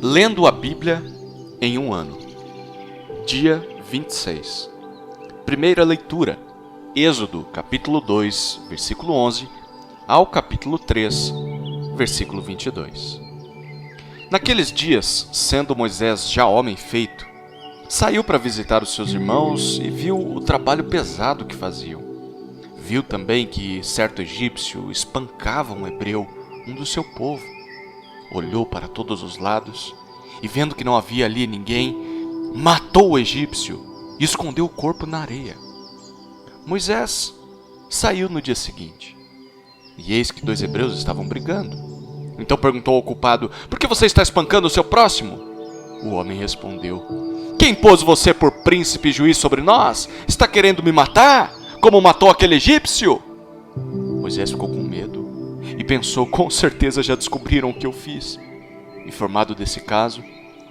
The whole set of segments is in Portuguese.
Lendo a Bíblia em um ano. Dia 26. Primeira leitura. Êxodo, capítulo 2, versículo 11, ao capítulo 3, versículo 22. Naqueles dias, sendo Moisés já homem feito, saiu para visitar os seus irmãos e viu o trabalho pesado que faziam. Viu também que certo egípcio espancava um hebreu, um do seu povo. Olhou para todos os lados e, vendo que não havia ali ninguém, matou o egípcio e escondeu o corpo na areia. Moisés saiu no dia seguinte, e eis que 2 hebreus estavam brigando. Então perguntou ao culpado: por que você está espancando o seu próximo? O homem respondeu: quem pôs você por príncipe e juiz sobre nós? Está querendo me matar, como matou aquele egípcio? Moisés ficou com medo e pensou: com certeza já descobriram o que eu fiz. Informado desse caso,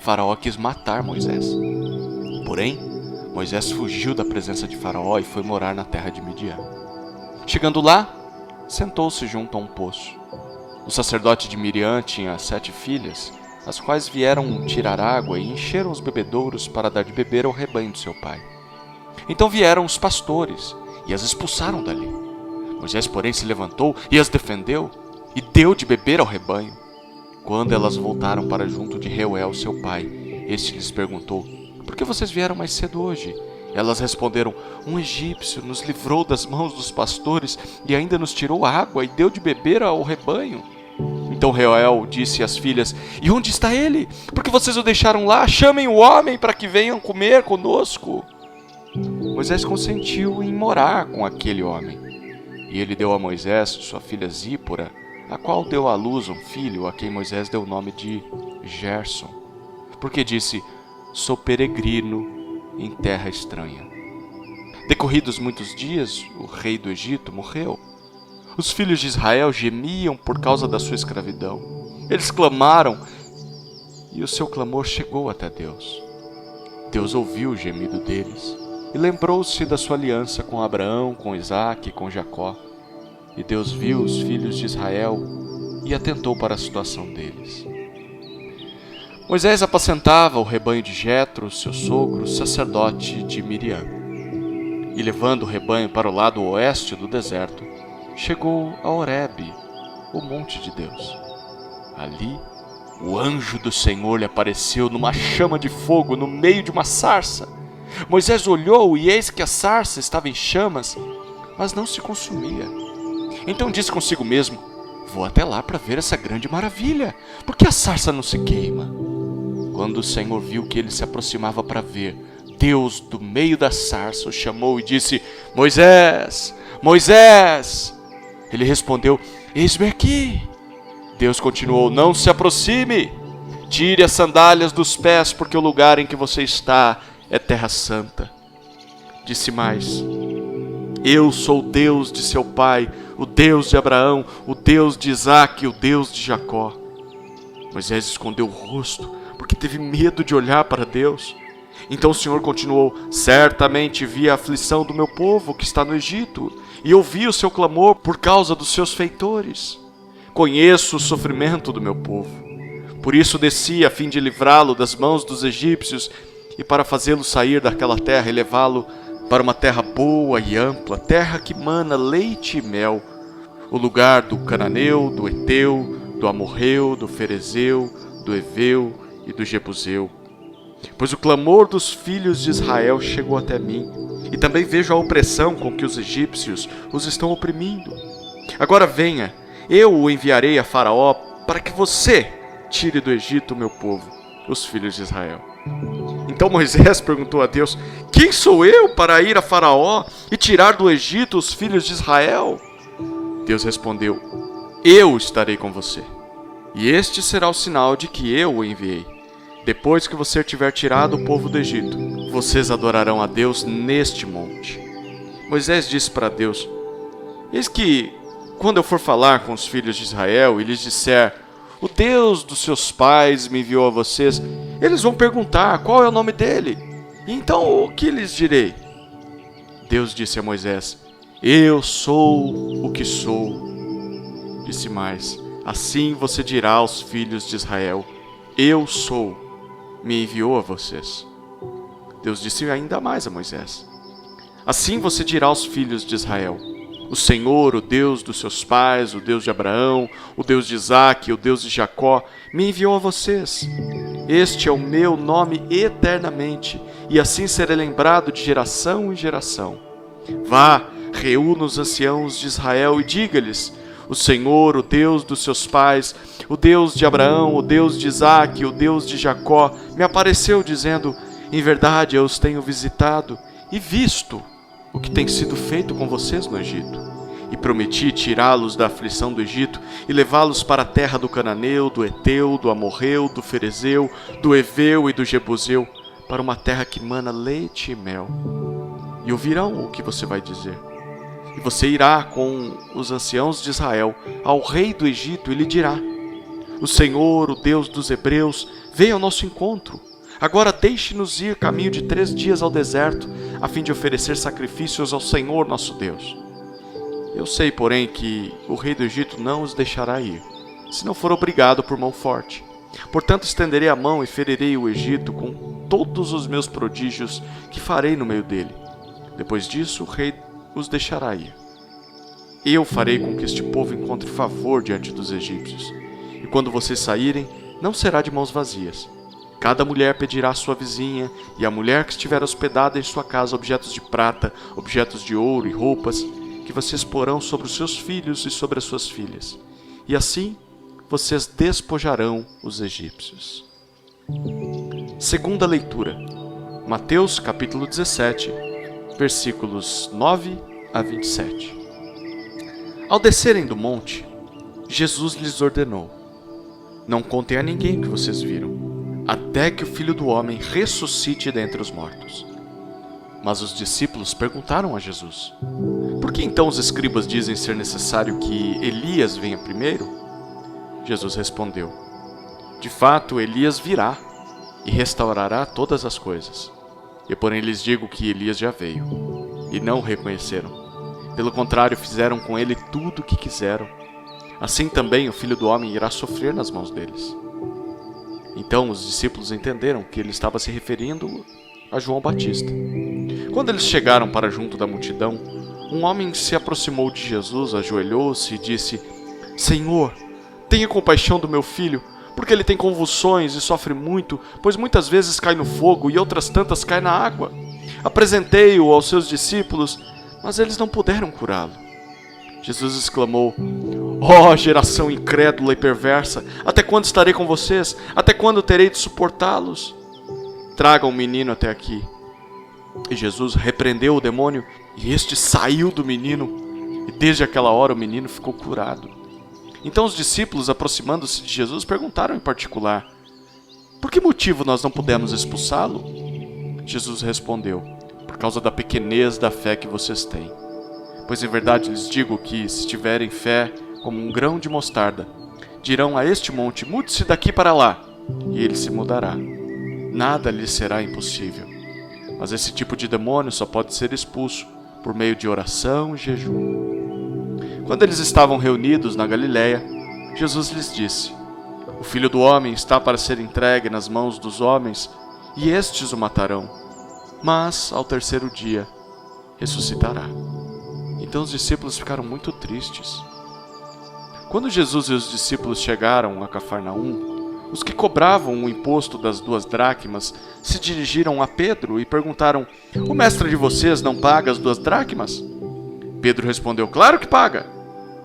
Faraó quis matar Moisés. Porém, Moisés fugiu da presença de Faraó e foi morar na terra de Midian. Chegando lá, sentou-se junto a um poço. O sacerdote de Midian tinha 7 filhas, as quais vieram tirar água e encheram os bebedouros para dar de beber ao rebanho de seu pai. Então vieram os pastores e as expulsaram dali. Moisés, porém, se levantou e as defendeu e deu de beber ao rebanho. Quando elas voltaram para junto de Reuel, seu pai, este lhes perguntou: por que vocês vieram mais cedo hoje? Elas responderam: um egípcio nos livrou das mãos dos pastores e ainda nos tirou água e deu de beber ao rebanho. Então Reuel disse às filhas: e onde está ele? Por que vocês o deixaram lá? Chamem o homem para que venham comer conosco. Moisés consentiu em morar com aquele homem. E ele deu a Moisés sua filha Zípora, a qual deu à luz um filho, a quem Moisés deu o nome de Gerson, porque disse: sou peregrino em terra estranha. Decorridos muitos dias, o rei do Egito morreu. Os filhos de Israel gemiam por causa da sua escravidão. Eles clamaram, e o seu clamor chegou até Deus. Deus ouviu o gemido deles e lembrou-se da sua aliança com Abraão, com Isaque e com Jacó. E Deus viu os filhos de Israel e atentou para a situação deles. Moisés apacentava o rebanho de Jetro, seu sogro, sacerdote de Midian. E levando o rebanho para o lado oeste do deserto, chegou a Horebe, o monte de Deus. Ali, o anjo do Senhor lhe apareceu numa chama de fogo no meio de uma sarça. Moisés olhou e eis que a sarça estava em chamas, mas não se consumia. Então disse consigo mesmo: vou até lá para ver essa grande maravilha, porque a sarça não se queima. Quando o Senhor viu que ele se aproximava para ver, Deus, do meio da sarça, o chamou e disse: Moisés, Moisés! Ele respondeu: eis-me aqui. Deus continuou: não se aproxime, tire as sandálias dos pés, porque o lugar em que você está é terra santa. Disse mais: eu sou o Deus de seu pai, o Deus de Abraão, o Deus de Isaque, o Deus de Jacó. Moisés escondeu o rosto, porque teve medo de olhar para Deus. Então o Senhor continuou: certamente vi a aflição do meu povo que está no Egito, e ouvi o seu clamor por causa dos seus feitores. Conheço o sofrimento do meu povo. Por isso desci a fim de livrá-lo das mãos dos egípcios e para fazê-lo sair daquela terra e levá-lo para uma terra boa e ampla, terra que mana leite e mel, o lugar do cananeu, do eteu, do amorreu, do ferezeu, do eveu e do jebuseu. Pois o clamor dos filhos de Israel chegou até mim, e também vejo a opressão com que os egípcios os estão oprimindo. Agora venha, eu o enviarei a Faraó, para que você tire do Egito o meu povo, os filhos de Israel. Então Moisés perguntou a Deus: quem sou eu para ir a Faraó e tirar do Egito os filhos de Israel? Deus respondeu: eu estarei com você, e este será o sinal de que eu o enviei. Depois que você tiver tirado o povo do Egito, vocês adorarão a Deus neste monte. Moisés disse para Deus: eis que, quando eu for falar com os filhos de Israel e lhes disser: o Deus dos seus pais me enviou a vocês, eles vão perguntar qual é o nome dele. E então o que lhes direi? Deus disse a Moisés: eu sou o que sou. Disse mais: assim você dirá aos filhos de Israel: Eu sou, me enviou a vocês. Deus disse ainda mais a Moisés: assim você dirá aos filhos de Israel: o Senhor, o Deus dos seus pais, o Deus de Abraão, o Deus de Isaque, o Deus de Jacó, me enviou a vocês. Este é o meu nome eternamente, e assim serei lembrado de geração em geração. Vá, reúna os anciãos de Israel e diga-lhes: o Senhor, o Deus dos seus pais, o Deus de Abraão, o Deus de Isaque, o Deus de Jacó, me apareceu dizendo: em verdade eu os tenho visitado e visto o que tem sido feito com vocês no Egito. E prometi tirá-los da aflição do Egito e levá-los para a terra do Cananeu, do Eteu, do Amorreu, do Ferezeu, do Eveu e do Jebuseu, para uma terra que mana leite e mel. E ouvirão o que você vai dizer. E você irá com os anciãos de Israel ao rei do Egito e lhe dirá: o Senhor, o Deus dos hebreus, veio ao nosso encontro. Agora deixe-nos ir caminho de 3 dias ao deserto, a fim de oferecer sacrifícios ao Senhor nosso Deus. Eu sei, porém, que o rei do Egito não os deixará ir, se não for obrigado por mão forte. Portanto, estenderei a mão e ferirei o Egito com todos os meus prodígios que farei no meio dele. Depois disso, o rei os deixará ir. Eu farei com que este povo encontre favor diante dos egípcios. E quando vocês saírem, não será de mãos vazias. Cada mulher pedirá à sua vizinha, e a mulher que estiver hospedada em sua casa, objetos de prata, objetos de ouro e roupas, que vocês porão sobre os seus filhos e sobre as suas filhas. E assim, vocês despojarão os egípcios. Segunda leitura. Mateus capítulo 17, versículos 9 a 27. Ao descerem do monte, Jesus lhes ordenou: não contem a ninguém o que vocês viram, até que o Filho do Homem ressuscite dentre os mortos. Mas os discípulos perguntaram a Jesus: por que então os escribas dizem ser necessário que Elias venha primeiro? Jesus respondeu: de fato, Elias virá e restaurará todas as coisas. Eu, porém, lhes digo que Elias já veio, e não o reconheceram. Pelo contrário, fizeram com ele tudo o que quiseram. Assim também o Filho do Homem irá sofrer nas mãos deles. Então os discípulos entenderam que ele estava se referindo a João Batista. Quando eles chegaram para junto da multidão, um homem se aproximou de Jesus, ajoelhou-se e disse: Senhor, tenha compaixão do meu filho, porque ele tem convulsões e sofre muito, pois muitas vezes cai no fogo e outras tantas cai na água. Apresentei-o aos seus discípulos, mas eles não puderam curá-lo. Jesus exclamou: ó geração incrédula e perversa, até quando estarei com vocês? Até quando terei de suportá-los? Tragam o menino até aqui. E Jesus repreendeu o demônio, e este saiu do menino, e desde aquela hora o menino ficou curado. Então os discípulos, aproximando-se de Jesus, perguntaram em particular: por que motivo nós não pudemos expulsá-lo? Jesus respondeu: por causa da pequenez da fé que vocês têm. Pois em verdade lhes digo que, se tiverem fé como um grão de mostarda, dirão a este monte: mude-se daqui para lá, e ele se mudará. Nada lhes será impossível. Mas esse tipo de demônio só pode ser expulso por meio de oração e jejum. Quando eles estavam reunidos na Galiléia, Jesus lhes disse: o Filho do Homem está para ser entregue nas mãos dos homens, e estes o matarão. Mas, ao terceiro dia, ressuscitará. Então os discípulos ficaram muito tristes. Quando Jesus e os discípulos chegaram a Cafarnaum, os que cobravam o imposto das 2 dracmas se dirigiram a Pedro e perguntaram: o mestre de vocês não paga as 2 dracmas? Pedro respondeu: claro que paga.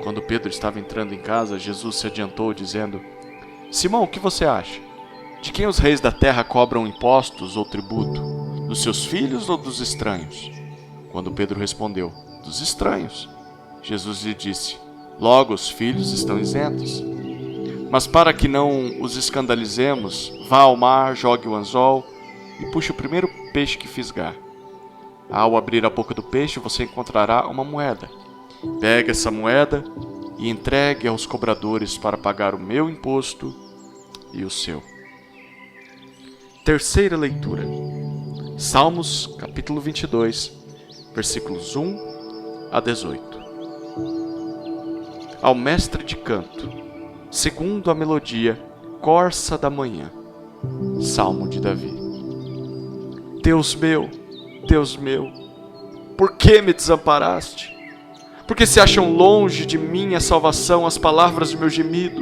Quando Pedro estava entrando em casa, Jesus se adiantou, dizendo: Simão, o que você acha? De quem os reis da terra cobram impostos ou tributo? Dos seus filhos ou dos estranhos? Quando Pedro respondeu: dos estranhos. Jesus lhe disse: logo os filhos estão isentos. Mas para que não os escandalizemos, vá ao mar, jogue o anzol e puxe o primeiro peixe que fisgar. Ao abrir a boca do peixe, você encontrará uma moeda. Pegue essa moeda e entregue aos cobradores para pagar o meu imposto e o seu. Terceira leitura. Salmos, capítulo 22, versículos 1 a 18. Ao mestre de canto, segundo a melodia, corça da manhã. Salmo de Davi. Deus meu, por que me desamparaste? Porque se acham longe de mim a salvação, as palavras de meu gemido.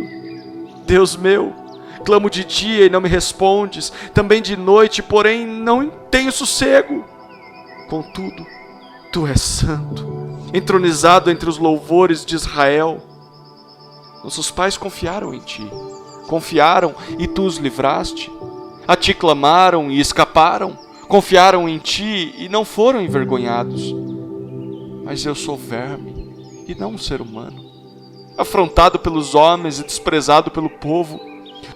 Deus meu, clamo de dia e não me respondes, também de noite, porém não tenho sossego. Contudo, tu és santo, entronizado entre os louvores de Israel. Nossos pais confiaram em ti, confiaram e tu os livraste. A ti clamaram e escaparam, confiaram em ti e não foram envergonhados. Mas eu sou verme e não um ser humano, afrontado pelos homens e desprezado pelo povo.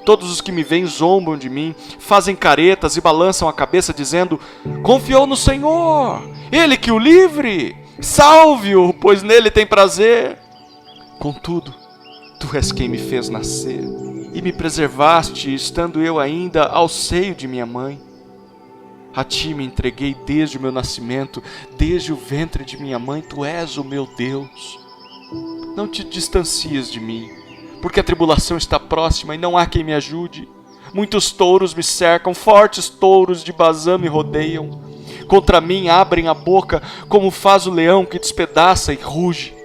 Todos os que me veem zombam de mim, fazem caretas e balançam a cabeça dizendo: confiou no Senhor, Ele que o livre, salve-o, pois nele tem prazer. Contudo, tu és quem me fez nascer e me preservaste, estando eu ainda ao seio de minha mãe. A ti me entreguei desde o meu nascimento, desde o ventre de minha mãe, tu és o meu Deus. Não te distancies de mim, porque a tribulação está próxima e não há quem me ajude. Muitos touros me cercam, fortes touros de Bazã me rodeiam. Contra mim abrem a boca, como faz o leão que despedaça e ruge.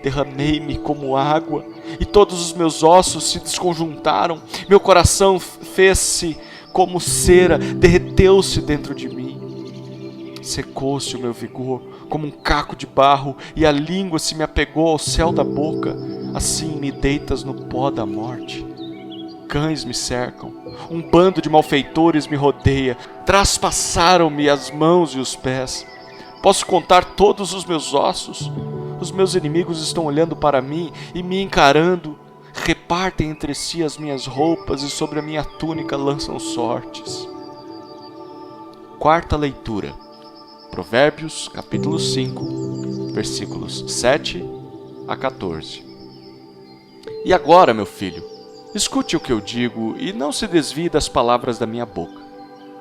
Derramei-me como água, e todos os meus ossos se desconjuntaram. Meu coração fez-se como cera, derreteu-se dentro de mim. Secou-se o meu vigor como um caco de barro, e a língua se me apegou ao céu da boca. Assim me deitas no pó da morte. Cães me cercam, um bando de malfeitores me rodeia, traspassaram-me as mãos e os pés. Posso contar todos os meus ossos. Os meus inimigos estão olhando para mim e me encarando. Repartem entre si as minhas roupas e sobre a minha túnica lançam sortes. Quarta leitura. Provérbios, capítulo 5, versículos 7 a 14. E agora, meu filho, escute o que eu digo e não se desvie das palavras da minha boca.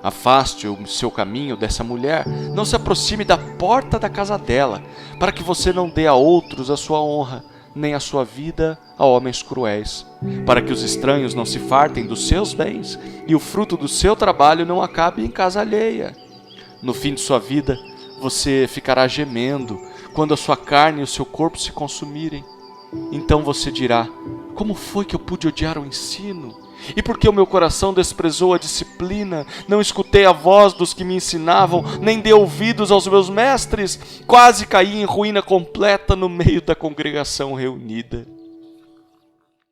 Afaste o seu caminho dessa mulher, não se aproxime da porta da casa dela, para que você não dê a outros a sua honra, nem a sua vida a homens cruéis, para que os estranhos não se fartem dos seus bens e o fruto do seu trabalho não acabe em casa alheia. No fim de sua vida, você ficará gemendo quando a sua carne e o seu corpo se consumirem. Então você dirá: como foi que eu pude odiar o ensino? E porque o meu coração desprezou a disciplina, não escutei a voz dos que me ensinavam, nem dei ouvidos aos meus mestres, quase caí em ruína completa no meio da congregação reunida.